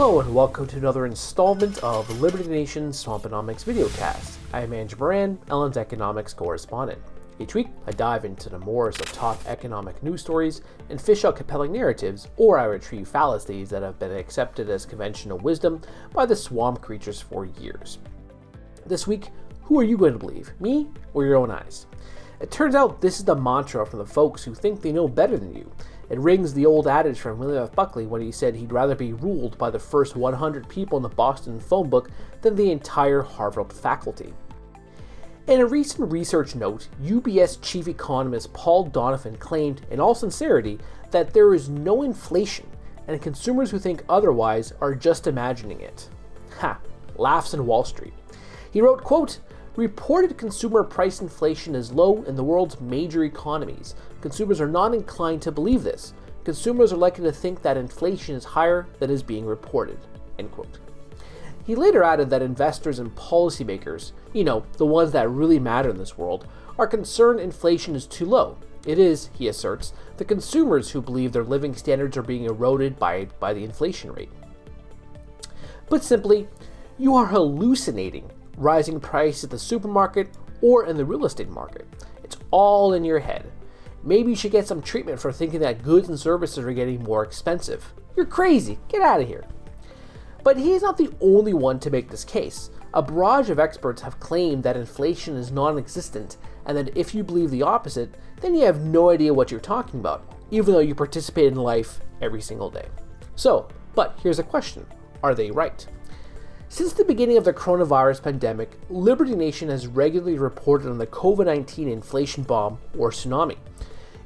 Hello and welcome to another installment of Liberty Nation's Swamponomics videocast. I am Andrew Moran, Ellen's economics correspondent. Each week, I dive into the moors of top economic news stories and fish out compelling narratives, or I retrieve fallacies that have been accepted as conventional wisdom by the swamp creatures for years. This week, who are you going to believe, me or your own eyes? It turns out this is the mantra from the folks who think they know better than you. It rings the old adage from William F. Buckley when he said he'd rather be ruled by the first 100 people in the Boston phone book than the entire Harvard faculty. In a recent research note, UBS chief economist Paul Donovan claimed, in all sincerity, that there is no inflation, and consumers who think otherwise are just imagining it. Ha! Laughs in Wall Street. He wrote, quote, "Reported consumer price inflation is low in the world's major economies. Consumers are not inclined to believe this. Consumers are likely to think that inflation is higher than is being reported." End quote. He later added that investors and policymakers, the ones that really matter in this world, are concerned inflation is too low. It is, he asserts, the consumers who believe their living standards are being eroded by the inflation rate. Put simply, you are hallucinating rising price at the supermarket or in the real estate market. It's all in your head. Maybe you should get some treatment for thinking that goods and services are getting more expensive. You're crazy. Get out of here. But he's not the only one to make this case. A barrage of experts have claimed that inflation is non-existent, and that if you believe the opposite, then you have no idea what you're talking about, even though you participate in life every single day. But here's a question. Are they right? Since the beginning of the coronavirus pandemic, Liberty Nation has regularly reported on the COVID-19 inflation bomb or tsunami.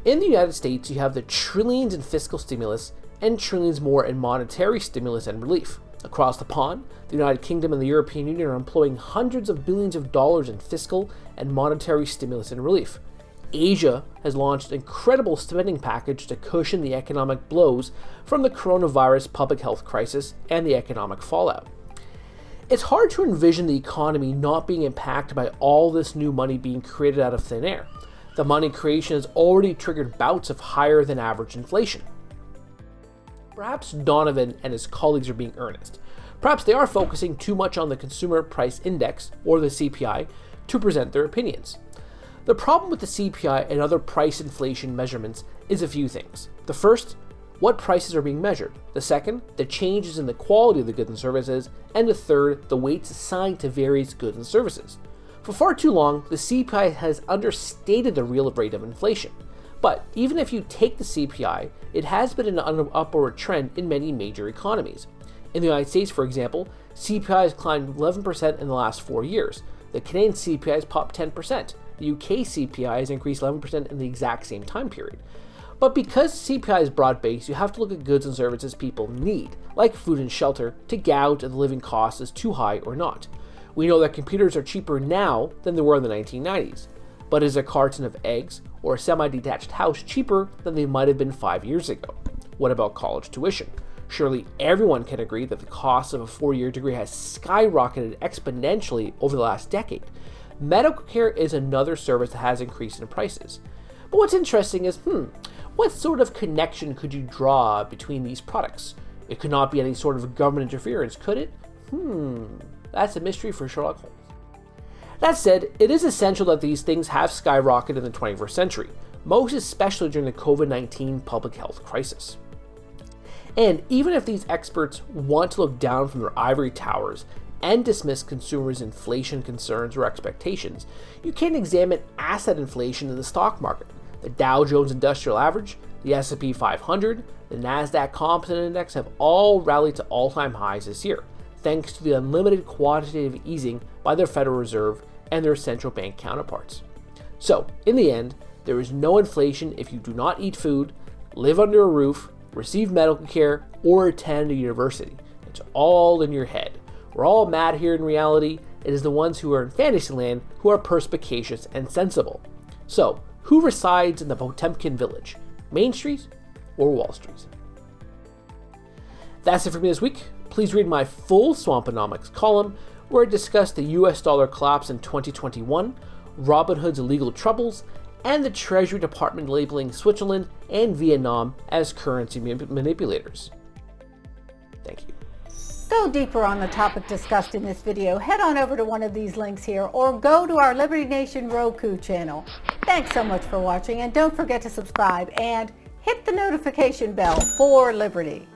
In the United States, you have the trillions in fiscal stimulus and trillions more in monetary stimulus and relief. Across the pond, the United Kingdom and the European Union are employing hundreds of billions of dollars in fiscal and monetary stimulus and relief. Asia has launched an incredible spending package to cushion the economic blows from the coronavirus public health crisis and the economic fallout. It's hard to envision the economy not being impacted by all this new money being created out of thin air. The money creation has already triggered bouts of higher than average inflation. Perhaps Donovan and his colleagues are being earnest. Perhaps they are focusing too much on the Consumer Price Index, or the CPI, to present their opinions. The problem with the CPI and other price inflation measurements is a few things. The first, what prices are being measured. The second, the changes in the quality of the goods and services. And the third, the weights assigned to various goods and services. For far too long, the CPI has understated the real rate of inflation. But even if you take the CPI, it has been in an upward trend in many major economies. In the United States, for example, CPI has climbed 11% in the last 4 years. The Canadian CPI has popped 10%. The UK CPI has increased 11% in the exact same time period. But because CPI is broad-based, you have to look at goods and services people need, like food and shelter, to gauge if the living cost is too high or not. We know that computers are cheaper now than they were in the 1990s. But is a carton of eggs or a semi-detached house cheaper than they might have been 5 years ago? What about college tuition? Surely everyone can agree that the cost of a 4-year degree has skyrocketed exponentially over the last decade. Medical care is another service that has increased in prices. But what's interesting is, what sort of connection could you draw between these products? It could not be any sort of government interference, could it? That's a mystery for Sherlock Holmes. That said, it is essential that these things have skyrocketed in the 21st century, most especially during the COVID-19 public health crisis. And even if these experts want to look down from their ivory towers and dismiss consumers' inflation concerns or expectations, you can examine asset inflation in the stock market. The Dow Jones Industrial Average, the S&P 500, the Nasdaq Composite Index have all rallied to all-time highs this year, thanks to the unlimited quantitative easing by the Federal Reserve and their central bank counterparts. So, in the end, there is no inflation if you do not eat food, live under a roof, receive medical care, or attend a university. It's all in your head. We're all mad here in reality. It is the ones who are in Fantasyland who are perspicacious and sensible. So, who resides in the Potemkin Village? Main Street or Wall Street? That's it for me this week. Please read my full Swamponomics column where I discuss the US dollar collapse in 2021, Robinhood's illegal troubles, and the Treasury Department labeling Switzerland and Vietnam as currency manipulators. Thank you. go deeper on the topic discussed in this video, head on over to one of these links here or go to our Liberty Nation Roku channel. Thanks so much for watching, and don't forget to subscribe and hit the notification bell for Liberty.